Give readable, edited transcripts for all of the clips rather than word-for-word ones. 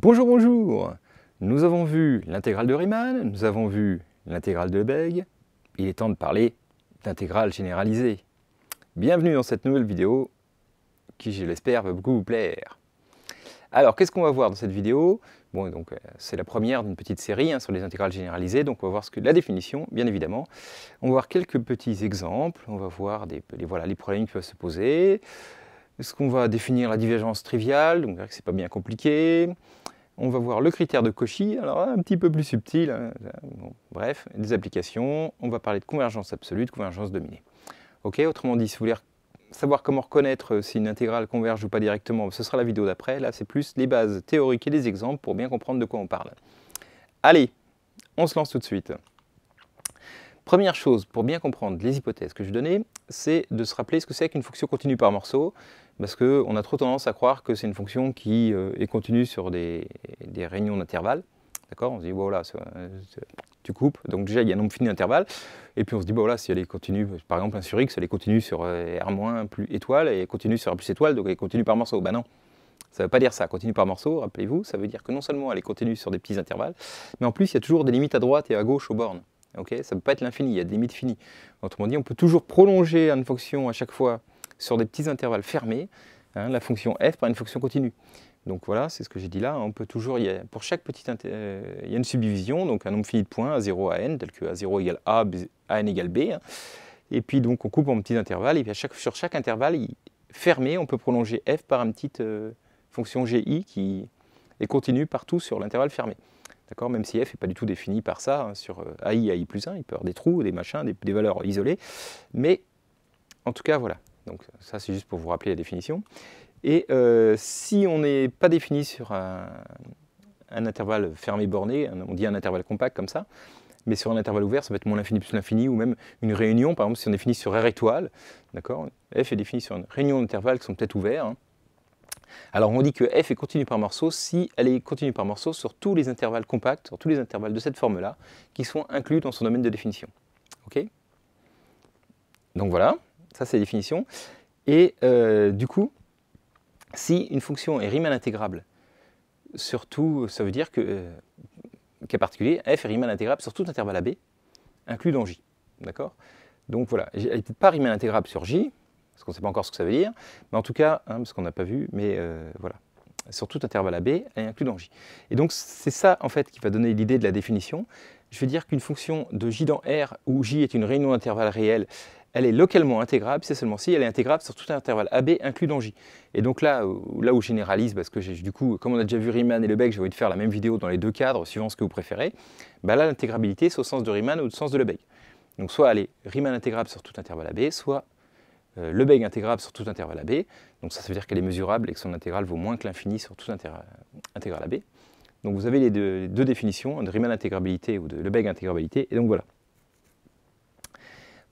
Bonjour, bonjour! Nous avons vu l'intégrale de Riemann, nous avons vu l'intégrale de Lebesgue. Il est temps de parler d'intégrale généralisée. Bienvenue dans cette nouvelle vidéo qui, je l'espère, va beaucoup vous plaire. Alors, qu'est-ce qu'on va voir dans cette vidéo? Bon, donc c'est la première d'une petite série sur les intégrales généralisées, donc on va voir la définition, bien évidemment. On va voir quelques petits exemples, on va voir les problèmes qui peuvent se poser. Est-ce qu'on va définir la divergence triviale? Donc, c'est pas bien compliqué. On va voir le critère de Cauchy, alors un petit peu plus subtil, bon, bref, des applications. On va parler de convergence absolue, de convergence dominée. Ok, autrement dit, si vous voulez savoir comment reconnaître si une intégrale converge ou pas directement, ce sera la vidéo d'après. Là, c'est plus les bases théoriques et les exemples pour bien comprendre de quoi on parle. Allez, on se lance tout de suite. Première chose, pour bien comprendre les hypothèses que je donnais, c'est de se rappeler ce que c'est qu'une fonction continue par morceaux, parce qu'on a trop tendance à croire que c'est une fonction qui est continue sur des réunions d'intervalles. D'accord? On se dit, voilà, tu coupes, donc déjà il y a un nombre fini d'intervalles, et puis on se dit, voilà, si elle est continue, par exemple 1 sur x, elle est continue sur R- plus étoile, et continue sur R plus étoile, donc elle est continue par morceaux. Ben non, ça ne veut pas dire ça, continue par morceaux, rappelez-vous, ça veut dire que non seulement elle est continue sur des petits intervalles, mais en plus il y a toujours des limites à droite et à gauche aux bornes. Okay, ça ne peut pas être l'infini, il y a des limites finies. Autrement dit, on peut toujours prolonger une fonction à chaque fois sur des petits intervalles fermés, la fonction f par une fonction continue. Donc voilà, c'est ce que j'ai dit là, on peut toujours, pour chaque petite il y a une subdivision, donc un nombre fini de points, a0 à n, tel que a0 égale a, n égale b, et puis donc on coupe en petits intervalles, et puis sur chaque intervalle fermé, on peut prolonger f par une petite fonction gi qui est continue partout sur l'intervalle fermé. Même si f n'est pas du tout défini par ça, sur AI plus 1, il peut y avoir des trous, des machins, des valeurs isolées. Mais en tout cas, voilà. Donc ça, c'est juste pour vous rappeler la définition. Et si on n'est pas défini sur un intervalle fermé borné, on dit un intervalle compact comme ça, mais sur un intervalle ouvert, ça peut être moins l'infini plus l'infini, ou même une réunion, par exemple, si on est défini sur R étoile, f est défini sur une réunion d'intervalles qui sont peut-être ouverts. Alors on dit que f est continue par morceaux si elle est continue par morceaux sur tous les intervalles compacts, sur tous les intervalles de cette forme-là, qui sont inclus dans son domaine de définition. Ok? Donc voilà, ça c'est la définition. Et du coup, si une fonction est Riemann intégrable sur tout, ça veut dire que, cas particulier, f est Riemann intégrable sur tout intervalle AB, inclus dans J. D'accord? Donc voilà, elle n'est peut-être pas Riemann intégrable sur J, parce qu'on ne sait pas encore ce que ça veut dire, mais en tout cas, parce qu'on n'a pas vu, mais voilà, sur tout intervalle AB, elle est inclue dans J. Et donc c'est ça en fait qui va donner l'idée de la définition. Je veux dire qu'une fonction de J dans R, où J est une réunion d'intervalles réels, elle est localement intégrable, c'est seulement si elle est intégrable sur tout intervalle AB inclus dans J. Et donc là où je généralise, parce que du coup, comme on a déjà vu Riemann et Lebesgue, j'ai envie de faire la même vidéo dans les deux cadres, suivant ce que vous préférez, là l'intégrabilité c'est au sens de Riemann ou au sens de Lebesgue. Donc soit elle est Riemann intégrable sur tout intervalle AB, soit Lebesgue intégrable sur tout intervalle AB, donc ça veut dire qu'elle est mesurable et que son intégrale vaut moins que l'infini sur tout intervalle AB. Donc vous avez les deux définitions, de Riemann intégrabilité ou de Lebesgue intégrabilité, et donc voilà.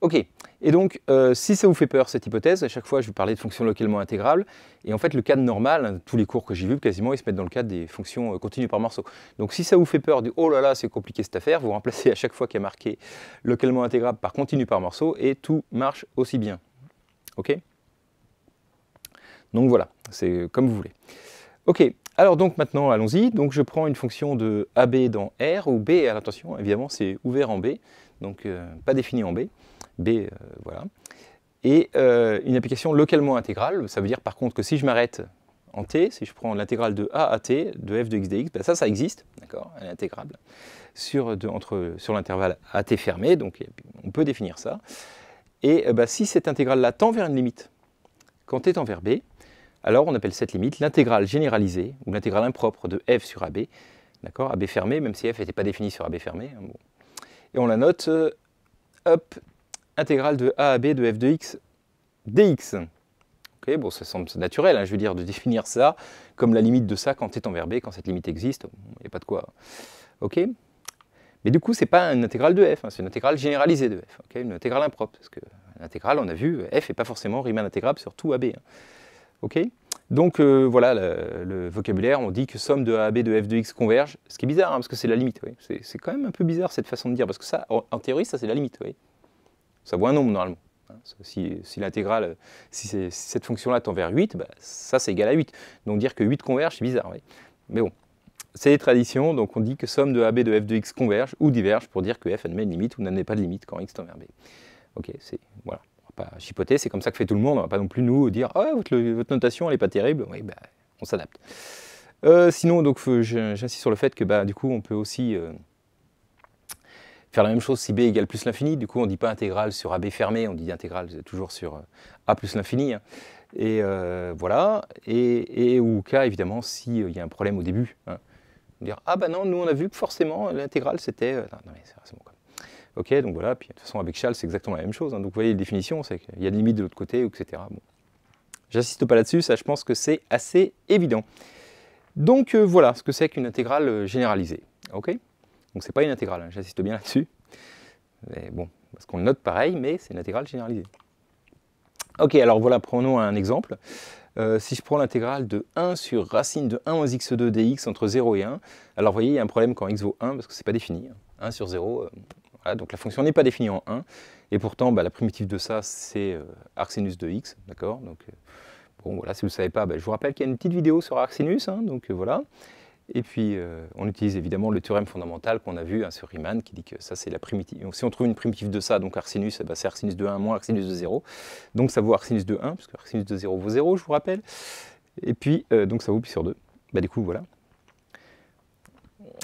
Ok, et donc si ça vous fait peur cette hypothèse, à chaque fois je vais parler de fonctions localement intégrables, et en fait le cadre normal, tous les cours que j'ai vus quasiment, ils se mettent dans le cadre des fonctions continues par morceaux. Donc si ça vous fait peur du « oh là là, c'est compliqué cette affaire », vous remplacez à chaque fois qu'il y a marqué localement intégrable par continu par morceaux, et tout marche aussi bien. Ok? Donc voilà, c'est comme vous voulez. Ok, alors donc maintenant allons-y. Donc je prends une fonction de AB dans R, où B, attention, évidemment c'est ouvert en B, donc pas défini en B. B, voilà. Et une application localement intégrale, ça veut dire par contre que si je m'arrête en T, si je prends l'intégrale de A à T, de f de x dx, ben ça existe, d'accord, elle est intégrable, sur l'intervalle AT fermé, donc on peut définir ça. Et si cette intégrale-là tend vers une limite, quand t tend vers b, alors on appelle cette limite l'intégrale généralisée, ou l'intégrale impropre de f sur AB, d'accord, AB fermé, même si f n'était pas défini sur AB fermé. Bon. Et on la note, hop, intégrale de a à b de f de x dx. Ok, bon, ça semble naturel, je veux dire, de définir ça comme la limite de ça quand t tend vers b, quand cette limite existe, il n'y a pas de quoi. Ok. Mais du coup, ce n'est pas une intégrale de f, c'est une intégrale généralisée de f, une intégrale impropre, parce que l'intégrale, on a vu, f n'est pas forcément Riemann intégrable sur tout AB. Ok. Donc voilà, le vocabulaire, on dit que somme de a à b de f de x converge, ce qui est bizarre, parce que c'est la limite. Oui. C'est quand même un peu bizarre cette façon de dire, parce que ça, en théorie, ça c'est la limite. Oui. Ça vaut un nombre normalement. Si l'intégrale, si cette fonction-là tend vers 8, ça c'est égal à 8. Donc dire que 8 converge, c'est bizarre. Oui. Mais bon, c'est les traditions, donc on dit que somme de AB de f de x converge ou diverge pour dire que f admet une limite ou n'admet pas de limite quand x tend vers b. Ok, voilà, on va pas chipoter, c'est comme ça que fait tout le monde, on va pas non plus nous dire « Ah, votre notation elle est pas terrible », oui, bah, on s'adapte. Sinon, donc j'insiste sur le fait que bah, du coup on peut aussi faire la même chose si b égale plus l'infini, du coup on ne dit pas intégrale sur AB fermé, on dit intégrale toujours sur A plus l'infini. Hein. Et voilà, et au cas évidemment s'il y a un problème au début. Hein. Dire ah bah non, nous on a vu que forcément l'intégrale c'était. Non mais c'est bon quoi. Ok, donc voilà, puis de toute façon avec Chal c'est exactement la même chose. Hein. Donc vous voyez les définitions, c'est qu'il y a des limites de l'autre côté, etc. Bon. J'insiste pas là-dessus, ça je pense que c'est assez évident. Donc voilà ce que c'est qu'une intégrale généralisée. Ok. Donc c'est pas une intégrale, hein, j'insiste bien là-dessus. Bon, parce qu'on le note pareil, mais c'est une intégrale généralisée. Ok, alors voilà, prenons un exemple. Si je prends l'intégrale de 1 sur racine de 1 moins x2 dx entre 0 et 1, alors vous voyez, il y a un problème quand x vaut 1, parce que c'est pas défini. 1 sur 0, voilà, donc la fonction n'est pas définie en 1, et pourtant bah, la primitive de ça, c'est arcsinus de x, d'accord. Donc bon, voilà, si vous ne savez pas, bah, je vous rappelle qu'il y a une petite vidéo sur arcsinus, hein, donc voilà. Et puis, on utilise évidemment le théorème fondamental qu'on a vu hein, sur Riemann, qui dit que ça, c'est la primitive. Donc, si on trouve une primitive de ça, donc arcsinus, eh ben, c'est arcsinus de 1 moins arcsinus de 0. Donc, ça vaut arcsinus de 1, parce que arcsinus de 0 vaut 0, je vous rappelle. Et puis, donc, ça vaut pi sur 2. Bah, du coup, voilà.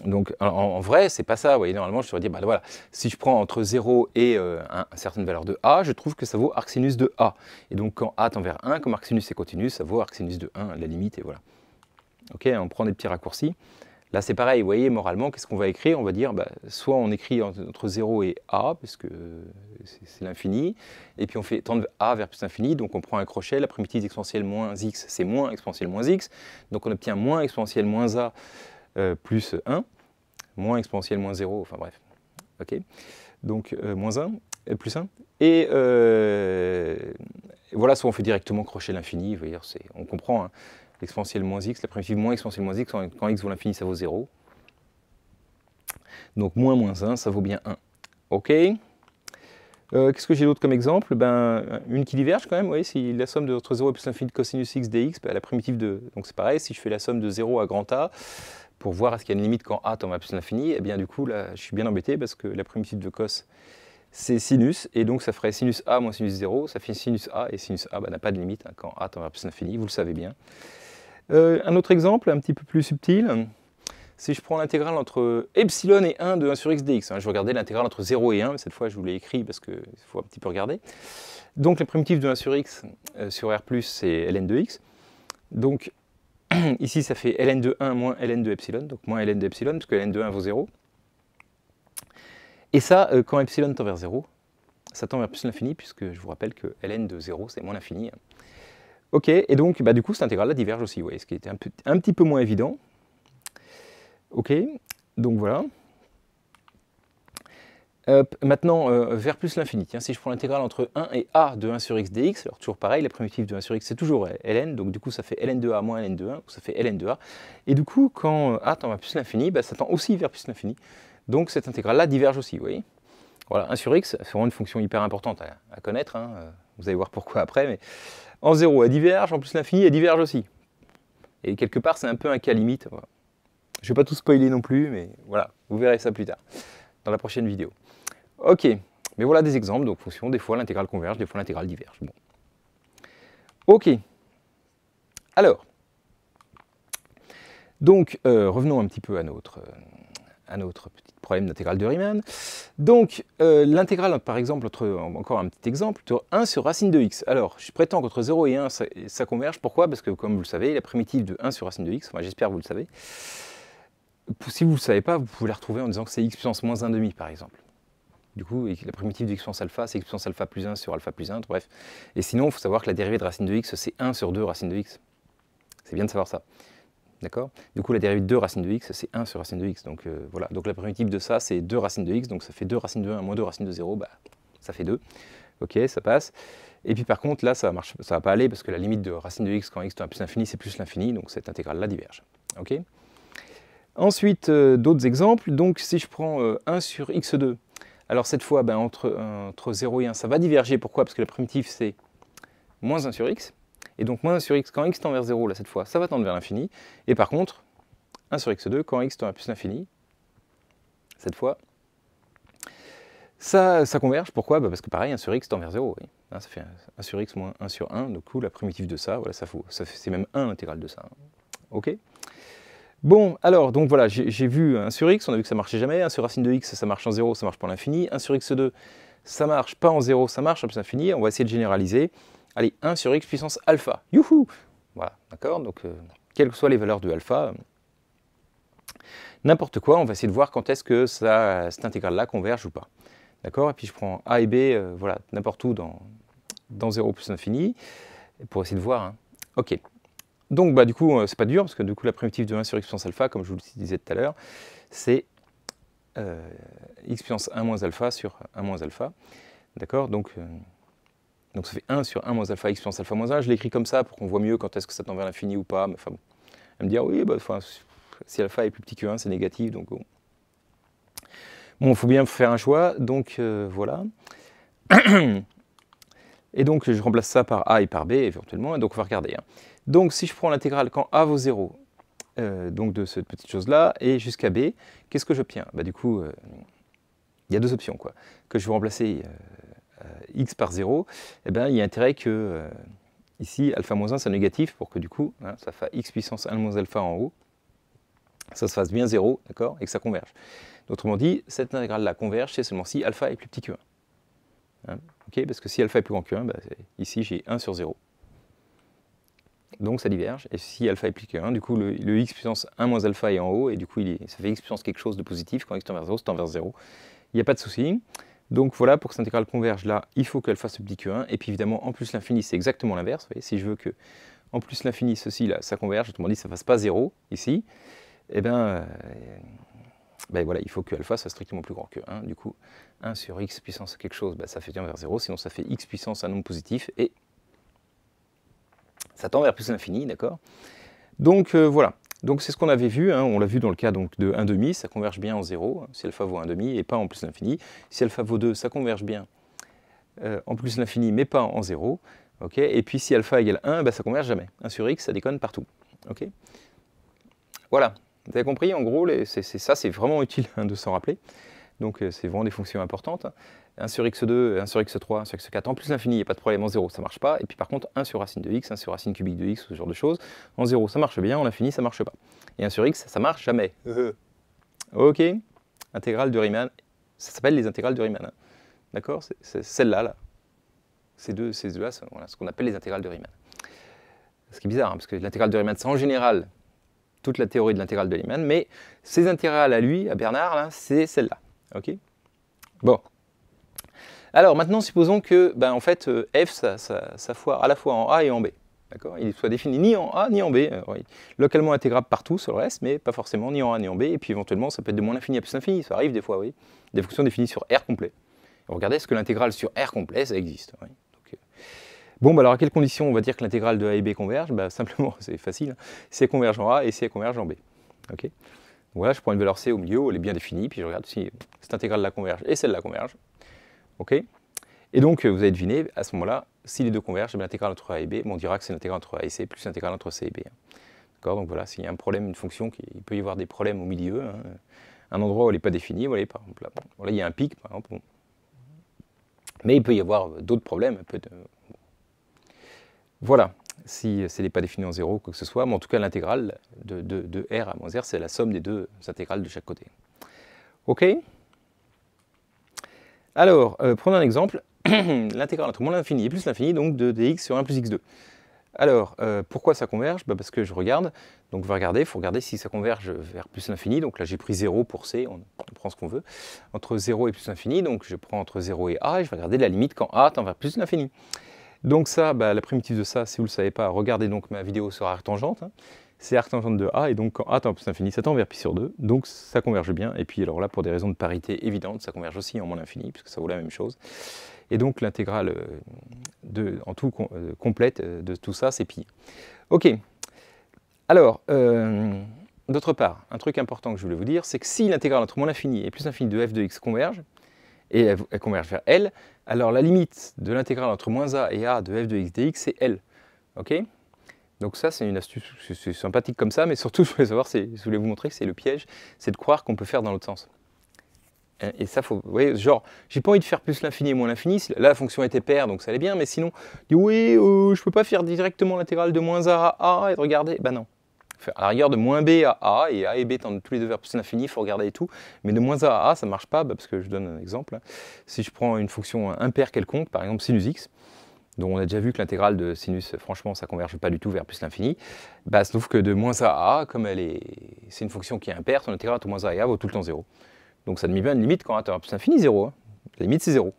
Donc, en vrai, c'est pas ça. Vous voyez, normalement, je devrais dire, bah, voilà, si je prends entre 0 et une certaine valeur de a, je trouve que ça vaut arcsinus de a. Et donc, quand a tend vers 1, comme arcsinus est continu, ça vaut arcsinus de 1 à la limite, et voilà. Ok, on prend des petits raccourcis. Là, c'est pareil, vous voyez, moralement, qu'est-ce qu'on va écrire? On va dire, bah, soit on écrit entre 0 et a, parce que c'est l'infini, et puis on fait tendre a vers plus l'infini, donc on prend un crochet, la primitive exponentielle moins x, c'est moins exponentielle moins x, donc on obtient moins exponentielle moins a plus 1, moins exponentielle moins 0, enfin bref, ok, donc moins 1, plus 1, et voilà, soit on fait directement crochet l'infini, on comprend, hein, l'exponentielle moins x, la primitive moins exponentielle moins x, quand x vaut l'infini, ça vaut 0. Donc moins 1, ça vaut bien 1. Ok. Qu'est-ce que j'ai d'autre comme exemple? Ben, une qui diverge quand même, oui, si la somme de entre 0 et plus l'infini de cosinus x dx, ben, la primitive de... Donc c'est pareil, si je fais la somme de 0 à grand A, pour voir est-ce qu'il y a une limite quand a tend vers plus l'infini, et bien du coup, là, je suis bien embêté parce que la primitive de cos, c'est sinus, et donc ça ferait sinus a moins sinus 0, ça fait sinus a, et sinus a ben, n'a pas de limite hein, quand a tend vers plus l'infini, vous le savez bien. Un autre exemple, un petit peu plus subtil, si je prends l'intégrale entre epsilon et 1 de 1 sur x dx, hein, je regardais l'intégrale entre 0 et 1, mais cette fois je vous l'ai écrit parce qu'il faut un petit peu regarder. Donc la primitive de 1 sur x sur r+, c'est ln de x. Donc ici ça fait ln de 1 moins ln de epsilon, donc moins ln de epsilon, parce que ln de 1 vaut 0. Et ça, quand epsilon tend vers 0, ça tend vers plus l'infini, puisque je vous rappelle que ln de 0, c'est moins l'infini. Ok, et donc bah, du coup cette intégrale-là diverge aussi, vous voyez, ce qui était un petit peu moins évident. Ok, donc voilà. Maintenant, vers plus l'infini, si je prends l'intégrale entre 1 et a de 1 sur x dx, alors toujours pareil, la primitive de 1 sur x c'est toujours ln, donc du coup ça fait ln de a moins ln de 1, donc ça fait ln de a. Et du coup, quand a tend vers plus l'infini, bah, ça tend aussi vers plus l'infini. Donc cette intégrale-là diverge aussi, vous voyez. Voilà, 1 sur x, c'est vraiment une fonction hyper importante à connaître, hein. Vous allez voir pourquoi après, mais en 0 elle diverge, en plus l'infini elle diverge aussi. Et quelque part c'est un peu un cas limite. Voilà. Je ne vais pas tout spoiler non plus, mais voilà, vous verrez ça plus tard, dans la prochaine vidéo. Ok, mais voilà des exemples, donc fonction, des fois l'intégrale converge, des fois l'intégrale diverge. Bon. Ok, alors, donc revenons un petit peu à notre petit problème d'intégrale de Riemann. Donc, l'intégrale, par exemple, encore un petit exemple, 1 sur racine de x. Alors, je prétends qu'entre 0 et 1, ça converge. Pourquoi? Parce que, comme vous le savez, la primitive de 1 sur racine de x, enfin, j'espère que vous le savez. Si vous ne le savez pas, vous pouvez la retrouver en disant que c'est x puissance moins 1,5, par exemple. Du coup, la primitive de x puissance alpha, c'est x puissance alpha plus 1 sur alpha plus 1, bref. Et sinon, il faut savoir que la dérivée de racine de x, c'est 1 sur 2 racine de x. C'est bien de savoir ça. D'accord? Du coup, la dérivée de 2 racine de x, c'est 1 sur racine de x. Donc voilà. Donc la primitive de ça, c'est 2 racine de x. Donc ça fait 2 racine de 1 moins 2 racine de 0. Bah, ça fait 2. Ok, ça passe. Et puis par contre, là, ça ne va pas aller parce que la limite de racine de x quand x tend à plus l'infini, c'est plus l'infini. Donc cette intégrale-là diverge. Ok? Ensuite, d'autres exemples. Donc si je prends 1 sur x2, alors cette fois, ben, entre 0 et 1, ça va diverger. Pourquoi? Parce que la primitive, c'est moins 1 sur x. Et donc moins 1 sur x, quand x tend vers 0, là, cette fois, ça va tendre vers l'infini. Et par contre, 1 sur x2 quand x tend à plus l'infini. Cette fois, ça converge. Pourquoi? Parce que pareil, 1 sur x tend vers 0. Oui. Hein, ça fait 1 sur x moins 1 sur 1. Du coup, la primitive de ça, voilà, c'est même 1 l'intégrale de ça. Hein. OK. Bon, alors, donc voilà, j'ai vu 1 sur x, on a vu que ça marchait jamais. 1 sur racine de x, ça marche en 0, ça marche pas en l'infini. 1 sur x2, ça marche pas en 0, ça marche en plus l'infini. On va essayer de généraliser. Allez, 1 sur x puissance alpha. Youhou! Voilà, d'accord? Donc, quelles que soient les valeurs de alpha, n'importe quoi, on va essayer de voir quand est-ce que cette intégrale-là converge ou pas. D'accord? Et puis je prends a et b, voilà, n'importe où dans 0 plus l'infini, pour essayer de voir. Hein. OK. Donc, bah, du coup, c'est pas dur, parce que du coup, la primitive de 1 sur x puissance alpha, comme je vous le disais tout à l'heure, c'est x puissance 1 moins alpha sur 1 moins alpha. D'accord? Donc, ça fait 1 sur 1 moins alpha, x puissance alpha moins 1. Je l'écris comme ça pour qu'on voit mieux quand est-ce que ça tend vers l'infini ou pas. Mais enfin bon, elle me dit, ah oui, bah, si alpha est plus petit que 1, c'est négatif. Donc bon, il faut bien faire un choix. Donc voilà. Et donc je remplace ça par a et par b éventuellement. Et donc on va regarder. Hein. Donc si je prends l'intégrale quand a vaut 0, donc de cette petite chose-là, et jusqu'à b, qu'est-ce que j'obtiens? Bah, du coup, il y a deux options. Quoi. Que je vais remplacer x par 0, eh ben, il y a intérêt que ici, alpha moins 1, c'est négatif, pour que du coup, hein, ça fasse x puissance 1 moins alpha en haut, ça se fasse bien 0, d'accord, et que ça converge. Autrement dit, cette intégrale-là converge, c'est seulement si alpha est plus petit que 1. Hein, okay, parce que si alpha est plus grand que 1, bah, ici j'ai 1 sur 0. Donc ça diverge, et si alpha est plus que 1, du coup le x puissance 1 moins alpha est en haut, et du coup ça fait x puissance quelque chose de positif, quand x tend vers 0, c'est tend vers 0. Il n'y a pas de souci. Donc voilà, pour que cette intégrale converge là, il faut qu'alpha soit plus petit que 1, et puis évidemment, en plus l'infini, c'est exactement l'inverse. Vous voyez, si je veux que, en plus l'infini, ceci là, ça converge, autrement dit, ça ne fasse pas 0, ici, et bien, voilà, il faut que alpha soit strictement plus grand que 1. Du coup, 1 sur x puissance quelque chose, ça fait tend vers 0, sinon ça fait x puissance un nombre positif, et ça tend vers plus l'infini, d'accord? Donc voilà. Donc c'est ce qu'on avait vu, hein, on l'a vu dans le cas donc, de 1,5, ça converge bien en 0, hein, si alpha vaut 1,5 et pas en plus l'infini. Si alpha vaut 2, ça converge bien en plus l'infini mais pas en 0. Okay, et puis si alpha égale 1, ça converge jamais. 1 sur x, ça déconne partout. Okay, voilà, vous avez compris, en gros, c'est vraiment utile hein, de s'en rappeler. Donc c'est vraiment des fonctions importantes. 1 sur x2, 1 sur x3, 1 sur x4, en plus l'infini, il n'y a pas de problème, en 0 ça ne marche pas. Et puis par contre, 1 sur racine de x, 1 sur racine cubique de x, ce genre de choses, en 0 ça marche bien, en l'infini ça ne marche pas. Et 1 sur x, ça marche jamais. Ok, intégrale de Riemann, ça s'appelle les intégrales de Riemann. Hein. D'accord, c'est celle-là, là. Ces deux-là, voilà, ce qu'on appelle les intégrales de Riemann. Ce qui est bizarre, hein, parce que l'intégrale de Riemann, c'est en général toute la théorie de l'intégrale de Riemann, mais ces intégrales à lui, à Bernard, c'est celle-là. Ok. Bon. Alors maintenant, supposons que en fait, f, ça foire à la fois en A et en B. D'accord, il ne soit défini ni en A ni en B. Oui. Localement intégrable partout sur le reste, mais pas forcément ni en A ni en B. Et puis éventuellement, ça peut être de moins l'infini à plus l'infini. Ça arrive des fois, oui. Des fonctions définies sur R complet. Et regardez, est-ce que l'intégrale sur R complet, ça existe? Oui. Donc, bon, alors à quelles conditions on va dire que l'intégrale de A et B converge? Simplement, c'est facile. Hein. Si elle converge en A et si elle converge en B. Ok. Voilà, je prends une valeur C au milieu, elle est bien définie, puis je regarde si cette intégrale-là converge et celle-là converge. Ok. Et donc, vous avez deviné, à ce moment-là, si les deux convergent, l'intégrale entre A et B, on dira que c'est l'intégrale entre A et C plus l'intégrale entre C et B. D'accord. Donc voilà, s'il y a un problème, une fonction, il peut y avoir des problèmes au milieu, hein, un endroit où elle n'est pas définie, voilà, par exemple, là, voilà, il y a un pic, par exemple. Bon. Mais il peut y avoir d'autres problèmes. Voilà, si elle n'est pas définie en 0, quoi que ce soit, mais en tout cas, l'intégrale de R à moins R, c'est la somme des deux intégrales de chaque côté. OK. Alors, prenons un exemple. L'intégrale entre moins l'infini et plus l'infini, donc de dx sur 1 plus x2. Alors, pourquoi ça converge? Parce que je regarde, donc il faut regarder si ça converge vers plus l'infini, donc là j'ai pris 0 pour C, on prend ce qu'on veut, entre 0 et plus l'infini, donc je prends entre 0 et A, et je vais regarder la limite quand A tend vers plus l'infini. Donc ça, la primitive de ça, si vous ne le savez pas, regardez donc ma vidéo sur arctangente, hein. C'est arctangente de A, et donc quand A tend vers plus l'infini, ça tend vers pi sur 2, donc ça converge bien, et puis alors là, pour des raisons de parité évidentes, ça converge aussi en moins l'infini, puisque ça vaut la même chose. Et donc l'intégrale en tout complète de tout ça, c'est pi. Ok. Alors, d'autre part, un truc important que je voulais vous dire, c'est que si l'intégrale entre moins l'infini et plus l'infini de f de x converge, et elle converge vers L, alors la limite de l'intégrale entre moins a et a de f de x dx, c'est L. Ok. Donc ça, c'est une astuce, c'est sympathique comme ça, mais surtout, je voulais vous montrer que c'est le piège, c'est de croire qu'on peut faire dans l'autre sens. Et ça, faut, vous voyez, genre, j'ai pas envie de faire plus l'infini et moins l'infini. Là, la fonction était paire, donc ça allait bien, mais sinon, oui, je peux pas faire directement l'intégrale de moins a à a et de regarder. Ben non. À la rigueur de moins b à a, et a et b tendent tous les deux vers plus l'infini, il faut regarder et tout. Mais de moins a à a, ça marche pas, parce que je donne un exemple. Si je prends une fonction impaire quelconque, par exemple sinus x, dont on a déjà vu que l'intégrale de sinus, franchement, ça converge pas du tout vers plus l'infini, bah, sauf que de moins a à a, comme c'est une fonction qui est impaire, son intégrale entre moins a et a vaut tout le temps 0. Donc ça devient une limite quand a plus l'infini 0. Hein. La limite c'est 0.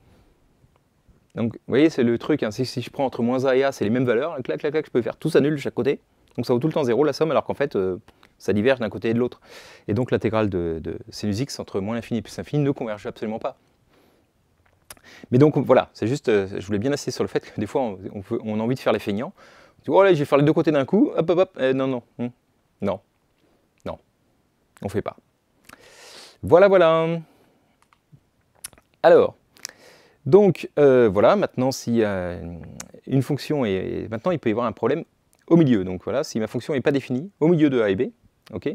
Donc vous voyez, c'est le truc, hein, si je prends entre moins a et a, c'est les mêmes valeurs, clac, clac, clac, je peux faire tout ça nul de chaque côté. Donc ça vaut tout le temps 0 la somme, alors qu'en fait, ça diverge d'un côté et de l'autre. Et donc l'intégrale de sinus x entre moins l'infini et plus l'infini ne converge absolument pas. Mais donc voilà, c'est juste, je voulais bien insister sur le fait que des fois, on a envie de faire les feignants. On dit, oh là, je vais faire les deux côtés d'un coup, hop, hop, hop, non, non, non, non, on fait pas. Voilà, voilà. Alors, donc, voilà, maintenant, si une fonction est... Maintenant, il peut y avoir un problème au milieu. Donc, voilà, si ma fonction n'est pas définie, au milieu de a et b, ok.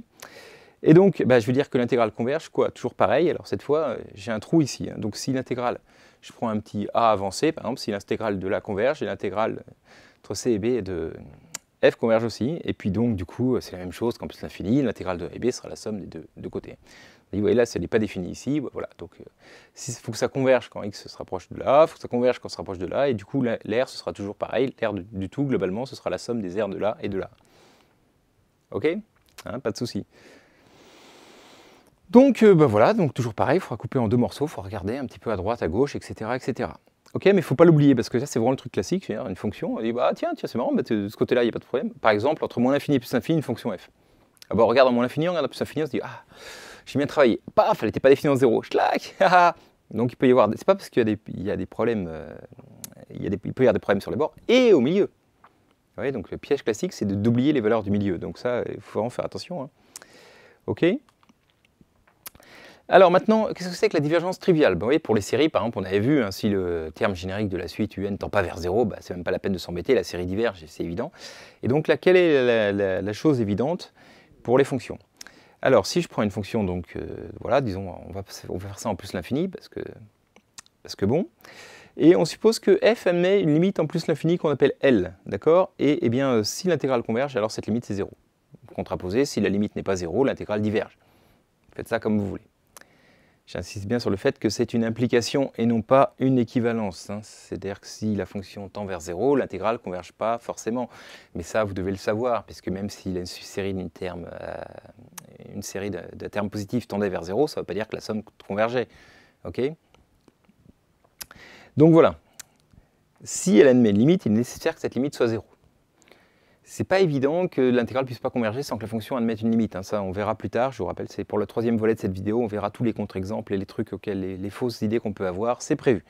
Et donc, bah, je vais dire que l'intégrale converge, quoi, toujours pareil. Alors, cette fois, j'ai un trou ici. Hein. Donc, si l'intégrale, je prends un petit a avancé, par exemple, si l'intégrale de la converge, et l'intégrale entre c et b de f converge aussi. Et puis, donc, du coup, c'est la même chose qu'en plus l'infini, l'intégrale de a et b sera la somme des deux côtés. Vous voyez, là, ça n'est pas défini ici. Voilà, donc, il faut que ça converge quand x se rapproche de là, il faut que ça converge quand ça se rapproche de là, et du coup, l'air, ce sera toujours pareil. L'air du tout, globalement, ce sera la somme des airs de là et de là. OK, hein, pas de souci. Donc, bah voilà, donc toujours pareil, il faudra couper en deux morceaux, il faut regarder un petit peu à droite, à gauche, etc. etc. OK, mais il ne faut pas l'oublier, parce que ça, c'est vraiment le truc classique. Une fonction, on dit, bah tiens, c'est marrant, bah, de ce côté-là, il n'y a pas de problème. Par exemple, entre moins l'infini et plus l'infini, une fonction f. Ah bah, on regarde en moins l'infini, on regarde en plus l'infini, on se dit, ah, j'ai bien travaillé. Paf, elle n'était pas définie en 0. Schlac. Donc il peut y avoir, c'est pas parce qu'il y a des problèmes, il peut y avoir des problèmes sur les bords et au milieu. Vous voyez, donc le piège classique, c'est d'oublier les valeurs du milieu. Donc ça, il faut vraiment faire attention. Hein. OK. Alors maintenant, qu'est-ce que c'est que la divergence triviale? Vous voyez, pour les séries, par exemple, on avait vu, hein, si le terme générique de la suite un tend pas vers 0, bah, c'est même pas la peine de s'embêter, la série diverge, c'est évident. Et donc là, quelle est la chose évidente pour les fonctions? Alors, si je prends une fonction, donc voilà, disons, on va faire ça en plus l'infini, parce que bon. Et on suppose que f admet une limite en plus l'infini qu'on appelle L, d'accord? Et eh bien, si l'intégrale converge, alors cette limite c'est 0. Contraposé, si la limite n'est pas 0, l'intégrale diverge. Faites ça comme vous voulez. J'insiste bien sur le fait que c'est une implication et non pas une équivalence. Hein. C'est-à-dire que si la fonction tend vers 0, l'intégrale ne converge pas forcément. Mais ça, vous devez le savoir, puisque même si une série de termes positifs tendait vers 0, ça ne veut pas dire que la somme convergeait. Okay, donc voilà. Si elle admet une limite, il est nécessaire que cette limite soit 0. C'est pas évident que l'intégrale puisse pas converger sans que la fonction admette une limite. Hein. Ça, on verra plus tard. Je vous rappelle, c'est pour le troisième volet de cette vidéo. On verra tous les contre-exemples et les trucs auxquels les fausses idées qu'on peut avoir. C'est prévu.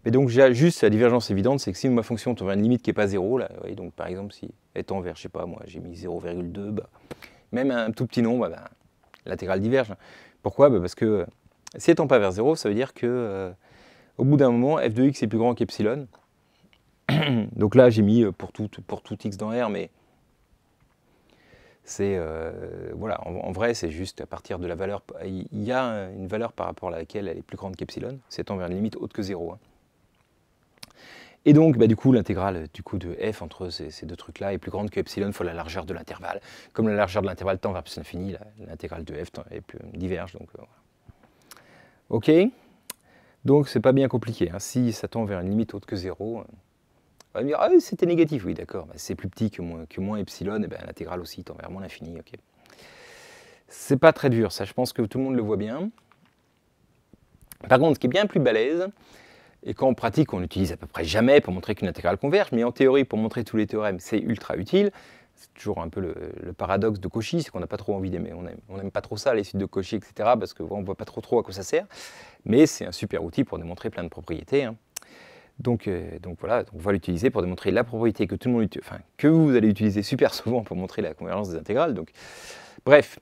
Mais donc, j'ai juste la divergence évidente, c'est que si ma fonction tend vers une limite qui n'est pas 0, là, voyez, donc par exemple, si elle tend vers, je sais pas, moi, j'ai mis 0,2, bah, même un tout petit nombre, bah, l'intégrale diverge. Pourquoi? Bah, parce que si elle tend pas vers 0, ça veut dire que au bout d'un moment, f de x est plus grand qu'epsilon. Donc là, j'ai mis pour tout x dans R, mais c'est voilà, en vrai, c'est juste à partir de la valeur. Il y a une valeur par rapport à laquelle elle est plus grande qu'epsilon, c'est tend vers une limite haute que 0. Hein. Et donc, bah, du coup, l'intégrale de f entre ces deux trucs-là est plus grande que epsilon fois la largeur de l'intervalle. Comme la largeur de l'intervalle tend vers plus l'infini, l'intégrale de f diverge. Donc, voilà. OK. Donc, c'est pas bien compliqué. Hein. Si ça tend vers une limite haute que 0, on va me dire, ah oui, c'était négatif. Oui, d'accord. Bah, c'est plus petit que moins epsilon, et ben, l'intégrale aussi tend vers moins l'infini. Okay. C'est pas très dur, ça. Je pense que tout le monde le voit bien. Par contre, ce qui est bien plus balèze, et qu'en pratique, on n'utilise à peu près jamais pour montrer qu'une intégrale converge, mais en théorie, pour montrer tous les théorèmes, c'est ultra utile. C'est toujours un peu le paradoxe de Cauchy, c'est qu'on n'a pas trop envie d'aimer, on n'aime pas trop ça, les suites de Cauchy, etc., parce qu'on ne voit pas trop à quoi ça sert. Mais c'est un super outil pour démontrer plein de propriétés. Hein. Donc voilà, on va l'utiliser pour démontrer la propriété que tout le monde que vous allez utiliser super souvent pour montrer la convergence des intégrales. Donc, bref.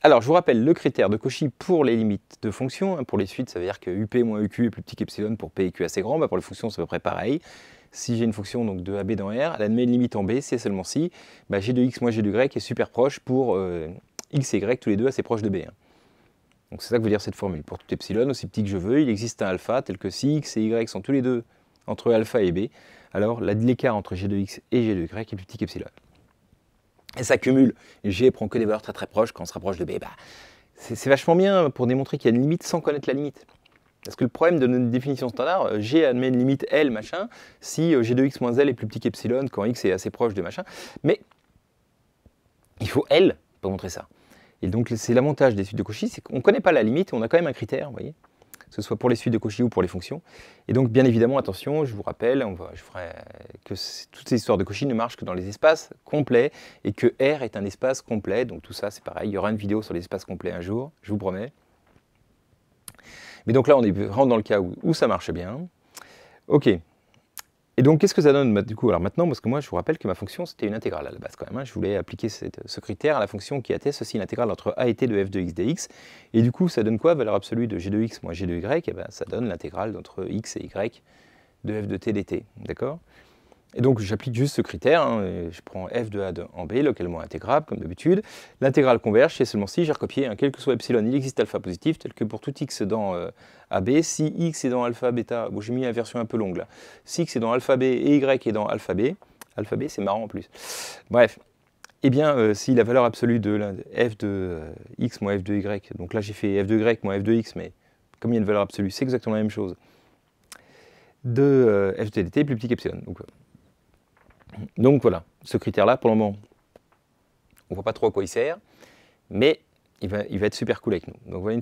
Alors, je vous rappelle le critère de Cauchy pour les limites de fonction. Hein. Pour les suites, ça veut dire que UP moins UQ est plus petit qu'epsilon pour P et Q assez grand. Bah, pour les fonctions, c'est à peu près pareil. Si j'ai une fonction donc, de AB dans R, elle admet une limite en B, c'est seulement si bah, G de X moins G de Y est super proche pour X et Y, tous les deux assez proches de B. Hein. Donc c'est ça que veut dire cette formule. Pour tout epsilon, aussi petit que je veux, il existe un alpha tel que si X et Y sont tous les deux entre alpha et B, alors l'écart entre G de X et G de Y est plus petit qu'epsilon. Et ça cumule. G prend que des valeurs très très proches quand on se rapproche de B. Bah, c'est vachement bien pour démontrer qu'il y a une limite sans connaître la limite. Parce que le problème de notre définition standard, G admet une limite L machin, si G de X moins L est plus petit qu'epsilon quand X est assez proche de machin. Mais il faut L pour montrer ça. Et donc c'est l'avantage des suites de Cauchy, c'est qu'on ne connaît pas la limite, on a quand même un critère, vous voyez, que ce soit pour les suites de Cauchy ou pour les fonctions. Et donc bien évidemment, attention, je vous rappelle, je ferai que toutes ces histoires de Cauchy ne marchent que dans les espaces complets et que R est un espace complet. Donc tout ça, c'est pareil, il y aura une vidéo sur les espaces complets un jour, je vous promets. Mais donc là, on est vraiment dans le cas où ça marche bien. Ok. Et donc, qu'est-ce que ça donne du coup? Alors maintenant, parce que moi, je vous rappelle que ma fonction, c'était une intégrale à la base quand même. Hein. Je voulais appliquer ce critère à la fonction qui atteste aussi l'intégrale entre a et t de f de x dx. Et du coup, ça donne quoi? Valeur absolue de g de x moins g de y. Et ben, ça donne l'intégrale entre x et y de f de t dt. D'accord? Et donc, j'applique juste ce critère. Hein, je prends f de a en b, localement intégrable, comme d'habitude. L'intégrale converge, c'est seulement si j'ai recopié, hein, quel que soit epsilon, il existe alpha positif, tel que pour tout x dans AB. Si x est dans alpha, bêta, bon, j'ai mis la version un peu longue là. Si x est dans alpha b et y est dans alpha b c'est marrant en plus. Bref, eh bien, si la valeur absolue de f de x moins f de y, donc là j'ai fait f de y moins f de x, mais comme il y a une valeur absolue, c'est exactement la même chose, de f de dt est plus petit qu'epsilon. Donc voilà, ce critère-là, pour le moment, on ne voit pas trop à quoi il sert, mais il va être super cool avec nous. Donc voilà une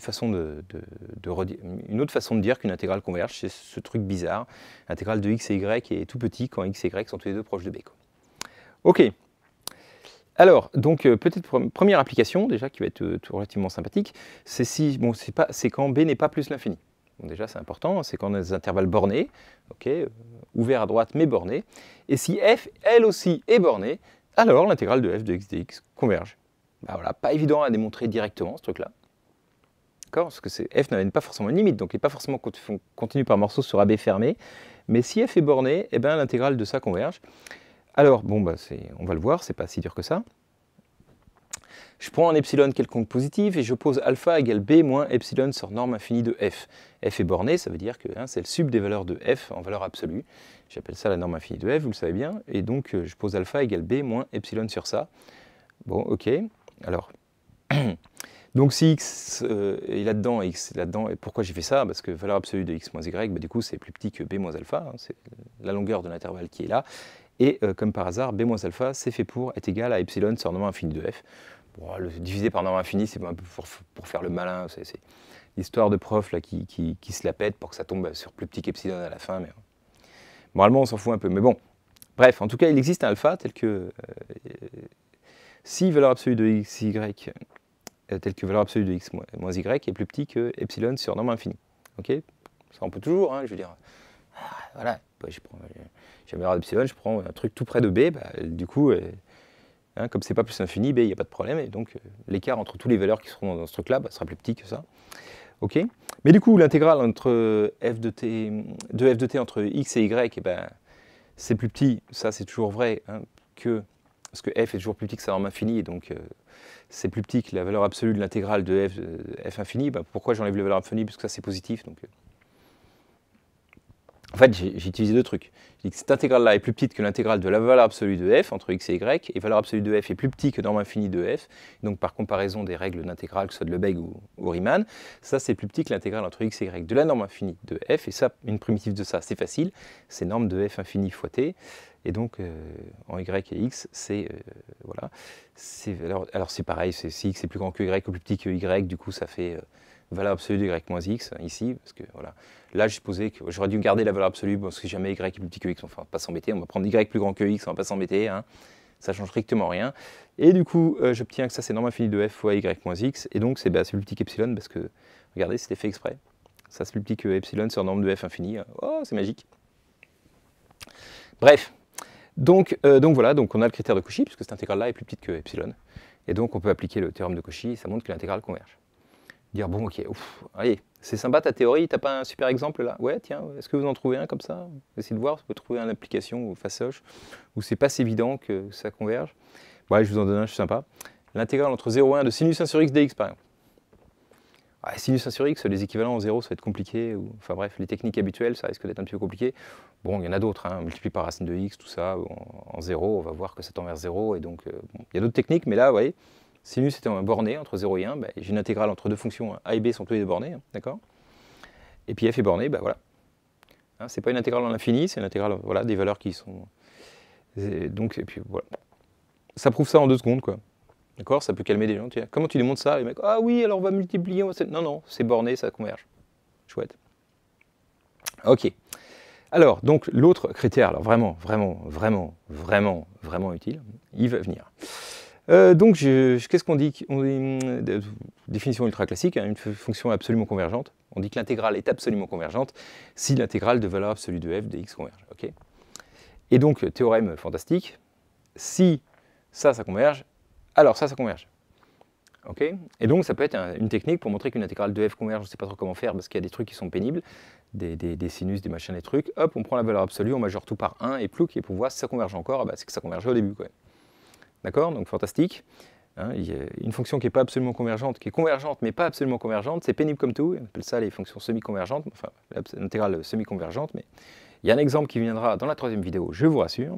autre façon de dire qu'une intégrale converge, c'est ce truc bizarre. L'intégrale de x et y est tout petit quand x et y sont tous les deux proches de b. Quoi. Ok. Alors, donc peut-être première application, déjà, qui va être relativement sympathique, c'est quand b n'est pas plus l'infini. Bon, déjà, c'est important, c'est quand on a des intervalles bornés, okay, ouverts à droite mais bornés. Et si f, elle aussi, est bornée, alors l'intégrale de f de x dx converge. Ben voilà, pas évident à démontrer directement, ce truc-là. D'accord? Parce que f n'amène pas forcément une limite, donc il n'est pas forcément continu par morceaux sur AB fermé. Mais si f est borné, eh ben, l'intégrale de ça converge. Alors, bon, bah, on va le voir, c'est pas si dur que ça. Je prends un epsilon quelconque positif et je pose alpha égale b moins epsilon sur norme infinie de f. F est borné, ça veut dire que hein, c'est le sub des valeurs de f en valeur absolue. J'appelle ça la norme infinie de f, vous le savez bien. Et donc, je pose alpha égale b moins epsilon sur ça. Bon, ok. Alors, donc si x est là-dedans et x est là-dedans, et pourquoi j'ai fait ça? Parce que valeur absolue de x moins y, bah, du coup, c'est plus petit que b moins alpha. Hein, c'est la longueur de l'intervalle qui est là. Et comme par hasard, b moins alpha, c'est fait pour est égal à epsilon sur norme infinie de f. Bon, le diviser par norme infinie, c'est un peu pour faire le malin. C'est l'histoire de prof là, qui se la pète pour que ça tombe sur plus petit qu'epsilon à la fin. Mais moralement, on s'en fout un peu. Mais bon, bref, en tout cas, il existe un alpha tel que si valeur absolue de x, y, tel que valeur absolue de x moins y est plus petit que epsilon sur norme infinie. Ok? Ça, on peut toujours, hein, je veux dire. Voilà, j'ai la valeur d'epsilon, je prends un truc tout près de b, bah, du coup. Hein, comme c'est pas plus infini, b, il n'y a pas de problème, et donc l'écart entre toutes les valeurs qui seront dans ce truc-là bah, sera plus petit que ça. Ok. Mais du coup, l'intégrale entre f de t entre x et y, eh ben, c'est plus petit, ça c'est toujours vrai, hein, parce que f est toujours plus petit que sa norme infinie, et donc c'est plus petit que la valeur absolue de l'intégrale de f infini. Bah, pourquoi j'enlève la valeur infinie? Parce que ça c'est positif. Donc, en fait, j'ai utilisé deux trucs. J'ai dit que cette intégrale-là est plus petite que l'intégrale de la valeur absolue de f entre x et y, et valeur absolue de f est plus petit que norme infinie de f, donc par comparaison des règles d'intégrale, que ce soit de Lebesgue ou Riemann, ça c'est plus petit que l'intégrale entre x et y de la norme infinie de f, et ça, une primitive de ça, c'est facile, c'est norme de f infini fois t, et donc en y et x, c'est, voilà, alors c'est pareil, si x est plus grand que y ou plus petit que y, du coup ça fait valeur absolue de y moins x, ici, parce que voilà. Là, j'ai supposé que j'aurais dû garder la valeur absolue, parce que jamais y est plus petit que x, enfin, pas s'embêter, on va prendre y plus grand que x, on va pas s'embêter, hein. Ça change strictement rien. Et du coup, j'obtiens que ça, c'est norme infinie de f fois y moins x, et donc c'est plus petit qu'epsilon, parce que, regardez, c'était fait exprès. Ça, c'est plus petit que epsilon sur norme de f infini. Oh, c'est magique. Bref, donc voilà, donc on a le critère de Cauchy, puisque cette intégrale-là est plus petite que epsilon. Et donc on peut appliquer le théorème de Cauchy, et ça montre que l'intégrale converge. Dire bon ok, allez, c'est sympa ta théorie, t'as pas un super exemple là? Ouais tiens, est-ce que vous en trouvez un comme ça? Essayez de voir, vous pouvez trouver une application ou façoche, où c'est pas si évident que ça converge. Bon allez, je vous en donne un, je suis sympa. L'intégrale entre 0 et 1 de sinus 1 sur x dx par exemple. Ouais, sinus 1 sur x, les équivalents en 0, ça va être compliqué, enfin bref, les techniques habituelles, ça risque d'être un petit peu compliqué. Bon, il y en a d'autres, hein, multiplie par racine de x, tout ça, en 0, on va voir que ça tend vers 0, et donc bon, il y a d'autres techniques, mais là, vous voyez, sinus étant borné entre 0 et 1, bah, j'ai une intégrale entre deux fonctions, a et b sont tous les deux bornées, hein, d'accord? Et puis f est borné, bah voilà. Hein, c'est pas une intégrale en infini, c'est une intégrale, voilà, des valeurs qui sont... Donc, et puis voilà. Ça prouve ça en 2 secondes, quoi. D'accord? Ça peut calmer des gens. Comment tu démontres ça? Les mecs, ah oui, alors on va multiplier. Non, non, c'est borné, ça converge. Chouette. Ok. Alors, donc, l'autre critère, alors vraiment utile, il va venir. Donc, qu'est-ce qu'on dit? Définition ultra classique, hein, une fonction absolument convergente. On dit que l'intégrale est absolument convergente si l'intégrale de valeur absolue de f de x converge. Ok. Et donc, théorème fantastique, si ça converge, alors ça converge. Okay. Et donc ça peut être une technique pour montrer qu'une intégrale de f converge, je ne sais pas trop comment faire parce qu'il y a des trucs qui sont pénibles, des sinus, des machins, des trucs. Hop, on prend la valeur absolue, on majeure tout par 1 et plouc, et pour voir si ça converge encore, bah, c'est que ça convergeait au début. D'accord? Donc fantastique. Hein, il y a une fonction qui n'est pas absolument convergente, qui est convergente mais pas absolument convergente, c'est pénible comme tout, on appelle ça les fonctions semi-convergentes, enfin l'intégrale semi-convergente, mais il y a un exemple qui viendra dans la 3e vidéo, je vous rassure.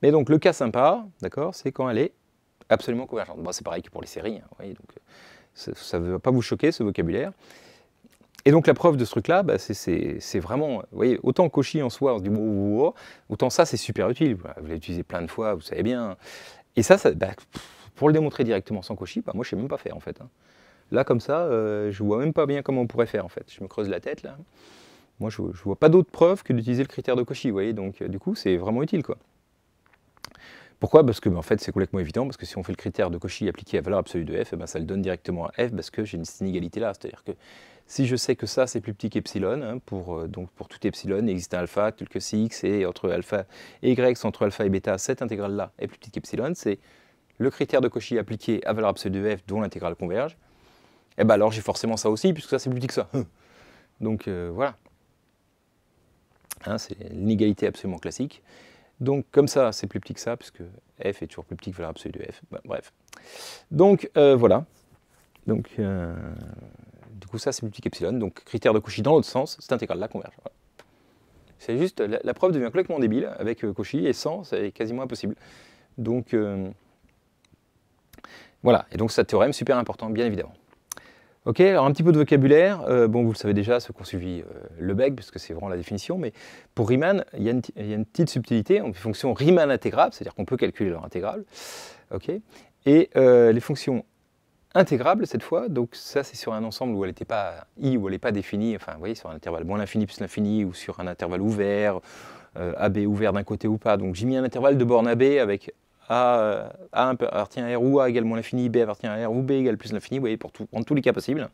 Mais donc le cas sympa, d'accord, c'est quand elle est absolument convergente. Bon, c'est pareil que pour les séries, hein, voyez, donc ça ne va pas vous choquer ce vocabulaire. Et donc la preuve de ce truc-là, bah, c'est vraiment, vous voyez, autant Cauchy en soi, on se dit wow, autant ça c'est super utile. Vous l'avez utilisé plein de fois, vous savez bien. Et ça bah, pour le démontrer directement sans Cauchy, bah, moi je ne sais même pas faire en fait. Hein. Là comme ça, je ne vois même pas bien comment on pourrait faire en fait. Je me creuse la tête là. Moi je ne vois pas d'autre preuve que d'utiliser le critère de Cauchy, vous voyez, donc du coup c'est vraiment utile quoi. Pourquoi? Parce que en fait, c'est complètement évident, parce que si on fait le critère de Cauchy appliqué à valeur absolue de f, ça le donne directement à f, parce que j'ai cette inégalité là. C'est-à-dire que si je sais que ça, c'est plus petit qu'epsilon, hein, donc pour tout epsilon, il existe un alpha tel que si x et entre alpha et y, entre alpha et bêta, cette intégrale-là est plus petite qu'epsilon, c'est le critère de Cauchy appliqué à valeur absolue de f, dont l'intégrale converge. Et ben alors j'ai forcément ça aussi, puisque ça, c'est plus petit que ça. Donc voilà. Hein, c'est l'inégalité absolument classique. Donc comme ça, c'est plus petit que ça, puisque f est toujours plus petit que valeur absolue de f. Bah, bref. Donc voilà. Donc du coup, ça c'est plus petit qu'epsilon. Donc critère de Cauchy dans l'autre sens, cette intégrale-là converge. Voilà. C'est juste, la preuve devient complètement débile avec Cauchy, et sans, c'est quasiment impossible. Donc voilà. Et donc, ce théorème, super important, bien évidemment. Ok, alors un petit peu de vocabulaire. Bon, vous le savez déjà, ceux qui ont suivi Lebesgue, puisque c'est vraiment la définition, mais pour Riemann, il y a une petite subtilité. On fait fonction Riemann intégrable, c'est-à-dire qu'on peut calculer leur intégrale. Ok, et les fonctions intégrables, cette fois, donc ça, c'est sur un ensemble où elle n'était pas I, où elle n'est pas définie, enfin, vous voyez, sur un intervalle moins l'infini plus l'infini, ou sur un intervalle ouvert, AB ouvert d'un côté ou pas. Donc j'ai mis un intervalle de borne AB avec A appartient à R ou A égale moins l'infini, B appartient à R ou B égale plus l'infini, vous voyez, pour tous les cas possibles.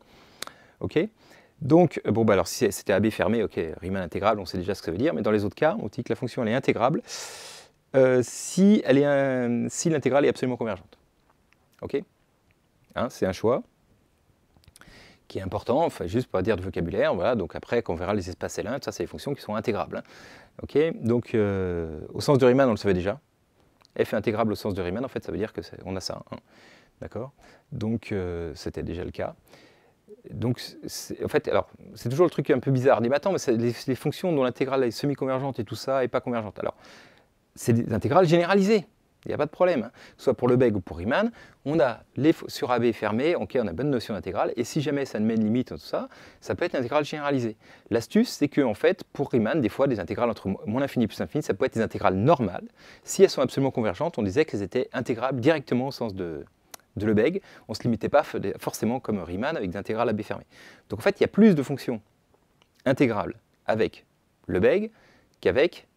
Ok. Donc, bon, bah alors si c'était AB fermé, ok, Riemann intégrable, on sait déjà ce que ça veut dire, mais dans les autres cas, on dit que la fonction elle est intégrable si l'intégrale est absolument convergente. Ok. Hein, c'est un choix qui est important, enfin, juste pour dire de vocabulaire, voilà, donc après, quand on verra les espaces L1, ça c'est les fonctions qui sont intégrables. Hein. Ok. Donc, au sens de Riemann, on le savait déjà. F est intégrable au sens de Riemann, en fait, ça veut dire qu'on a ça. Hein. D'accord? Donc, c'était déjà le cas. Donc, en fait, alors, c'est toujours le truc un peu bizarre. Mais attends, mais les fonctions dont l'intégrale est semi-convergente et tout ça, et pas convergente. Alors, c'est des intégrales généralisées. Il n'y a pas de problème. Hein. Soit pour Lebesgue ou pour Riemann, on a sur AB fermé, ok, on a bonne notion d'intégrale, et si jamais ça ne met une limite, tout ça, ça peut être une intégrale généralisée. L'astuce, c'est que, en fait, pour Riemann, des fois, des intégrales entre moins l'infini plus l'infini, ça peut être des intégrales normales. Si elles sont absolument convergentes, on disait qu'elles étaient intégrables directement au sens de Lebesgue. On ne se limitait pas forcément comme Riemann avec des intégrales AB fermées. Donc, en fait, il y a plus de fonctions intégrables avec Lebesgue qu'avec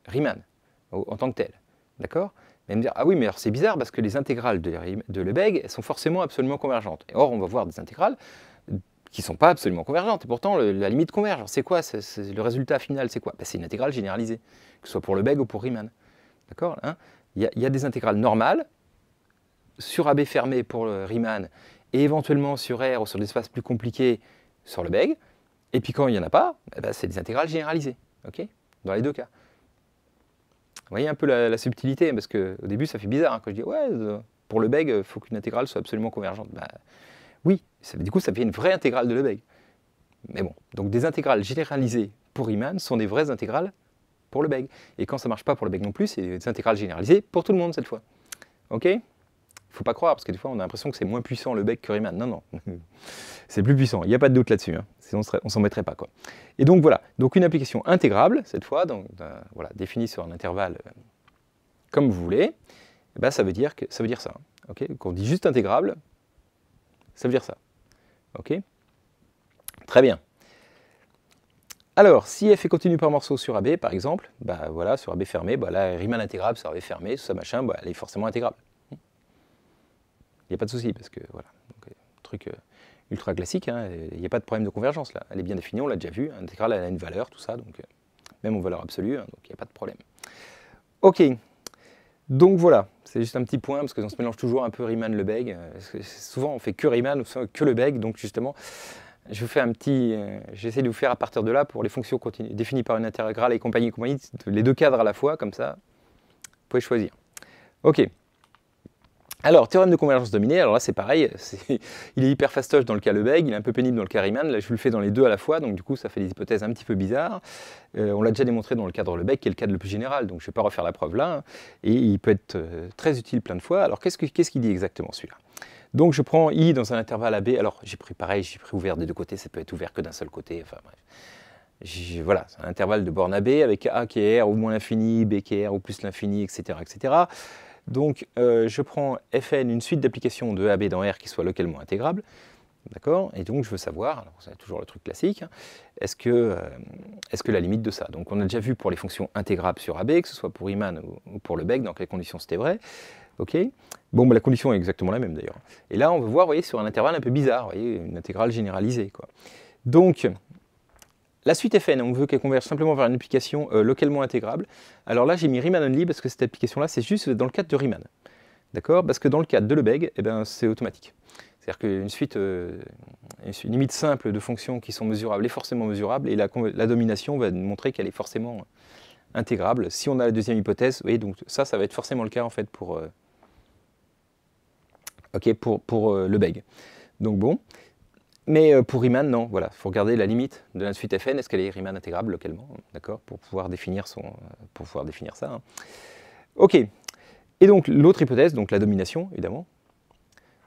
Riemann en tant que telles. D'accord? Mais me dire, ah oui, mais alors c'est bizarre parce que les intégrales de Lebesgue elles sont forcément absolument convergentes. Et or, on va voir des intégrales qui ne sont pas absolument convergentes. Et pourtant, la limite converge. C'est quoi le résultat final? C'est quoi? Ben, c'est une intégrale généralisée, que ce soit pour Lebesgue ou pour Riemann. D'accord? Hein? Il y a des intégrales normales sur AB fermé pour le Riemann, et éventuellement sur R ou sur des espaces plus compliqués sur le beg. Et puis quand il n'y en a pas, eh ben, c'est des intégrales généralisées, okay, dans les deux cas. Vous voyez un peu la subtilité, parce qu'au début ça fait bizarre, hein, quand je dis ouais, pour le beg, il faut qu'une intégrale soit absolument convergente. Bah, oui, du coup ça fait une vraie intégrale de Lebesgue. Mais bon, donc des intégrales généralisées pour Riemann sont des vraies intégrales pour Lebesgue. Et quand ça ne marche pas pour Lebesgue non plus, c'est des intégrales généralisées pour tout le monde cette fois. Ok? Il ne faut pas croire, parce que des fois on a l'impression que c'est moins puissant Lebesgue que Riemann. Non, non, c'est plus puissant, il n'y a pas de doute là-dessus, hein. Sinon on ne s'en mettrait pas, quoi. Et donc voilà, donc une application intégrable, cette fois, donc, voilà, définie sur un intervalle comme vous voulez, eh ben, ça veut dire ça. Hein. Okay, quand on dit juste intégrable, ça veut dire ça. Ok? Très bien. Alors, si f est continu par morceau sur AB, par exemple, bah voilà, sur AB fermé, bah là, Riemann intégrable sur AB fermé, tout ça machin, bah, elle est forcément intégrable. Il n'y a pas de souci, parce que voilà, donc, truc ultra classique, hein, il n'y a pas de problème de convergence là. Elle est bien définie, on l'a déjà vu, intégrale, elle a une valeur, tout ça, donc même en valeur absolue, hein, donc il n'y a pas de problème. Ok, donc voilà, c'est juste un petit point, parce qu'on se mélange toujours un peu Riemann-Lebesgue. Souvent on fait que Riemann ou que Lebesgue, donc justement, je vous fais un petit, j'essaie de vous faire à partir de là pour les fonctions définies par une intégrale et compagnie, les deux cadres à la fois, comme ça, vous pouvez choisir. Ok. Alors, théorème de convergence dominée, alors là c'est pareil, il est hyper fastoche dans le cas Lebesgue, il est un peu pénible dans le cas Riemann, là je vous le fais dans les deux à la fois, donc du coup ça fait des hypothèses un petit peu bizarres. On l'a déjà démontré dans le cadre Lebesgue, qui est le cadre le plus général, donc je ne vais pas refaire la preuve là, hein, et il peut être très utile plein de fois. Alors qu'est-ce qu'il dit exactement celui-là? Donc je prends I dans un intervalle AB, alors j'ai pris pareil, j'ai pris ouvert des deux côtés, ça peut être ouvert que d'un seul côté, enfin bref. Voilà, c'est un intervalle de borne AB avec A qui est R ou moins l'infini, B qui est R ou plus l'infini, etc., etc. Donc je prends Fn, une suite d'applications de AB dans R qui soit localement intégrable, d'accord? Et donc je veux savoir, alors c'est toujours le truc classique, est-ce que la limite de ça? Donc on a déjà vu pour les fonctions intégrables sur AB, que ce soit pour Riemann ou pour Lebesgue, dans quelles conditions c'était vrai. Ok. Bon, bah, la condition est exactement la même d'ailleurs. Et là on veut voir, vous voyez, sur un intervalle un peu bizarre, vous voyez, une intégrale généralisée, quoi. Donc la suite Fn, on veut qu'elle converge simplement vers une application localement intégrable. Alors là, j'ai mis Riemann only parce que cette application-là, c'est juste dans le cadre de Riemann. D'accord? Parce que dans le cadre de Lebesgue, eh ben, c'est automatique. C'est-à-dire qu'une suite, une limite simple de fonctions qui sont mesurables est forcément mesurable, et la domination va montrer qu'elle est forcément intégrable. Si on a la deuxième hypothèse, vous voyez, donc ça va être forcément le cas en fait pour Lebesgue. Donc bon. Mais pour Riemann, non, voilà, il faut regarder la limite de la suite Fn, est-ce qu'elle est Riemann intégrable localement, d'accord, pour pouvoir définir ça. Hein. Ok, et donc l'autre hypothèse, donc la domination, évidemment,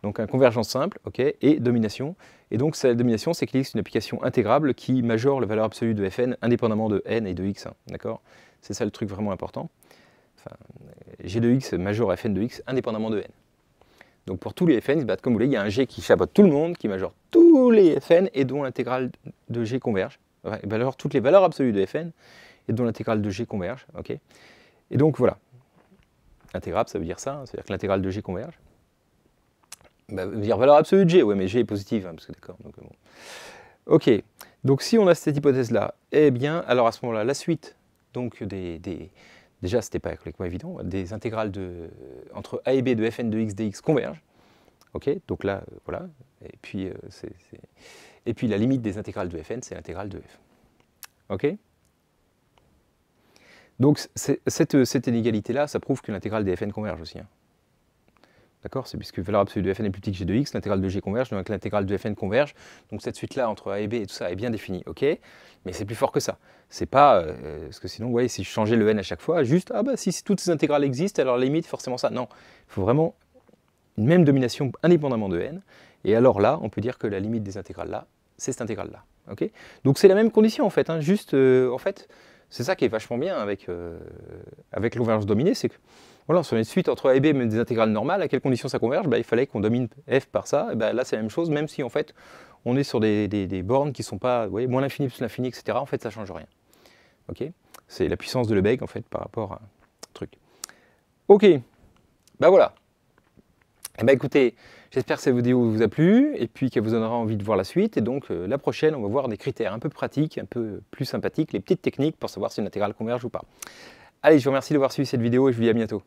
donc une convergence simple, ok, et domination, et donc cette domination, c'est qu'il existe une application intégrable qui majore la valeur absolue de Fn indépendamment de n et de x, hein, d'accord, c'est ça le truc vraiment important, enfin, g de x majore Fn de x indépendamment de n. Donc pour tous les Fn, ils se battent comme vous voulez, il y a un G qui chapeaute tout le monde, qui majore tous les Fn et dont l'intégrale de G converge. Enfin, alors toutes les valeurs absolues de Fn et dont l'intégrale de G converge. Okay, et donc voilà. Intégrable, ça veut dire ça, hein, c'est-à-dire que l'intégrale de G converge. Bah, ça veut dire valeur absolue de G, ouais, mais G est positive, hein, parce que d'accord. Donc, bon. Ok, donc si on a cette hypothèse-là, eh bien, alors à ce moment-là, la suite donc déjà, ce n'était pas complètement évident, des intégrales entre a et b de Fn de x dx convergent. Ok, donc là, voilà. Et puis, la limite des intégrales de Fn, c'est l'intégrale de f. Ok. Donc cette inégalité-là, ça prouve que l'intégrale des Fn converge aussi. Hein. D'accord, c'est puisque la valeur absolue de Fn est plus petite que g de x, l'intégrale de g converge, donc l'intégrale de Fn converge. Donc cette suite-là entre a et b et tout ça est bien définie, ok. Mais c'est plus fort que ça. C'est pas, parce que sinon, vous voyez, si je changeais le n à chaque fois, juste, ah bah si toutes ces intégrales existent, alors la limite, forcément ça. Non, il faut vraiment une même domination indépendamment de n. Et alors là, on peut dire que la limite des intégrales là, c'est cette intégrale-là. Okay, donc c'est la même condition en fait, hein, juste, en fait, c'est ça qui est vachement bien avec la convergence dominée, c'est que voilà, sur une suite entre a et b, même des intégrales normales, à quelles conditions ça converge? Il fallait qu'on domine f par ça, et là c'est la même chose, même si en fait on est sur des bornes qui ne sont pas, vous voyez, moins l'infini plus l'infini, etc. En fait ça ne change rien. Okay, c'est la puissance de Lebesgue en fait par rapport à un truc. Ok, voilà. Écoutez, j'espère que cette vidéo vous a plu, et puis qu'elle vous donnera envie de voir la suite, et donc la prochaine on va voir des critères un peu pratiques, un peu plus sympathiques, les petites techniques pour savoir si une intégrale converge ou pas. Allez, je vous remercie d'avoir suivi cette vidéo et je vous dis à bientôt.